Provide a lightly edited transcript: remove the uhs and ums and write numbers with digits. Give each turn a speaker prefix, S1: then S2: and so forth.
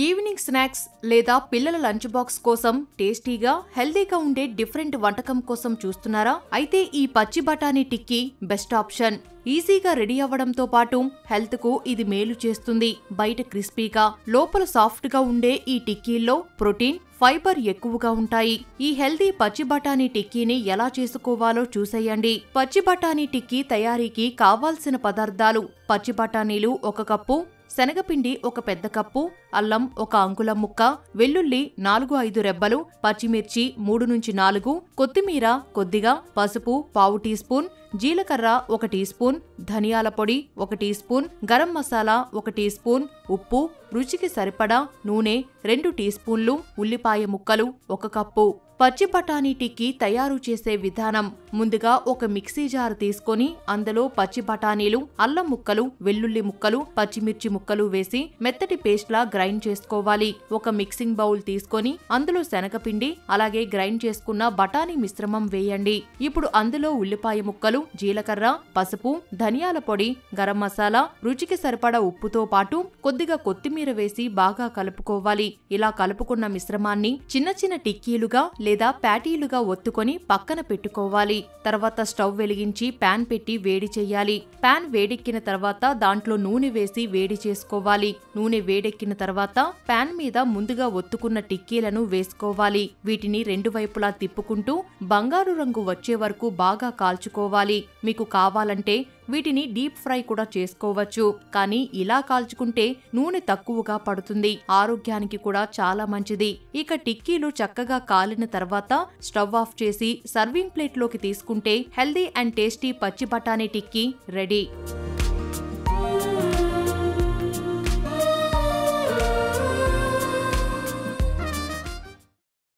S1: Evening snacks లేదా పిల్లల lunch box కోసం టేస్టీగా హెల్దీగా ఉండే డిఫరెంట్ వంటకం కోసం చూస్తున్నారా? అయితే ఈ పచ్చి బఠానీ టిక్కీ బెస్ట్ ఆప్షన్. ఈజీగా రెడీ అవ్వడంతో పాటు హెల్త్ కు ఇది మేలు చేస్తుంది. బయట క్రిస్పీగా లోపల సాఫ్ట్ గా ఉండే ఈ టిక్కీల్లో ప్రోటీన్, ఫైబర్ ఎక్కువగా ఉంటాయి. ఈ హెల్దీ పచ్చి బఠానీ టిక్కీని ఎలా చేసుకోవాలో చూసేయండి. పచ్చి బఠానీ టిక్కీ తయారీకి కావాల్సిన పదార్థాలు: పచ్చి బఠానీలు 1 కప్పు, శనగపిండి 1 పెద్ద కప్పు, అల్లం 1 అంగుళం ముక్క, వెల్లుల్లి 4-5 రెబ్బలు, పచ్చిమిర్చి 3-4, కొత్తిమీర కొద్దిగా, పసుపు పావు టీ స్పూన్, జీలకర్ర 1 టీ స్పూన్, ధనియాల పొడి 1 teaspoon, garam masala 1 teaspoon, ఉప్పు, రుచికి సరిపడా నూనె 2 టీ స్పూన్లు, ఉల్లిపాయ ముక్కలు 1 కప్పు. పచ్చి బఠానీ టిక్కీ తయారు చేసే విధానం: ముందుగా ఒక మిక్సీ జార్ తీసుకొని అందులో పచ్చి బఠానీలు, అల్లం ముక్కలు, వెల్లుల్లి ముక్కలు, పచ్చిమిర్చి ముక్కలు వేసి మెత్తటి పేస్ట్ లా గ్రైండ్ చేసుకోవాలి. ఒక మిక్సింగ్ బౌల్ తీసుకొని అందులో శనగపిండి అలాగే గ్రైండ్ చేసుకున్న బఠానీ మిశ్రమం వేయండి. ఇప్పుడు అందులో ఉల్లిపాయ ముక్కలు, జీలకర్ర, పసుపు, ధనియాల పొడి, గరం మసాలా, రుచికి సరిపడా ఉప్పుతో పాటు కొద్దిగా కొత్తిమీర వేసి బాగా కలుపుకోవాలి. ఇలా కలుపుకున్న మిశ్రమాన్ని చిన్న చిన్న టిక్కీలుగా లేదా ప్యాటీలుగా ఒత్తుకొని పక్కన పెట్టుకోవాలి. తర్వాత స్టవ్ వెలిగించి ప్యాన్ పెట్టి వేడి చెయ్యాలి. ప్యాన్ వేడెక్కిన తర్వాత దాంట్లో నూనె వేసి వేడి చేసుకోవాలి. నూనె వేడెక్కిన తర్వాత ప్యాన్ మీద ముందుగా ఒత్తుకున్న టిక్కీలను వేసుకోవాలి. వీటిని 2 వైపులా తిప్పుకుంటూ బంగారు రంగు వచ్చే వరకు బాగా కాల్చుకోవాలి. మీకు కావాలంటే వీటిని డీప్ ఫ్రై కూడా చేసుకోవచ్చు. కానీ ఇలా కాల్చుకుంటే నూనె తక్కువగా పడుతుంది, ఆరోగ్యానికి కూడా చాలా మంచిది. ఇక టిక్కీలు చక్కగా కాలిన తర్వాత స్టవ్ ఆఫ్ చేసి సర్వింగ్ ప్లేట్లోకి తీసుకుంటే హెల్దీ అండ్ టేస్టీ పచ్చి బఠానీ టిక్కీ రెడీ.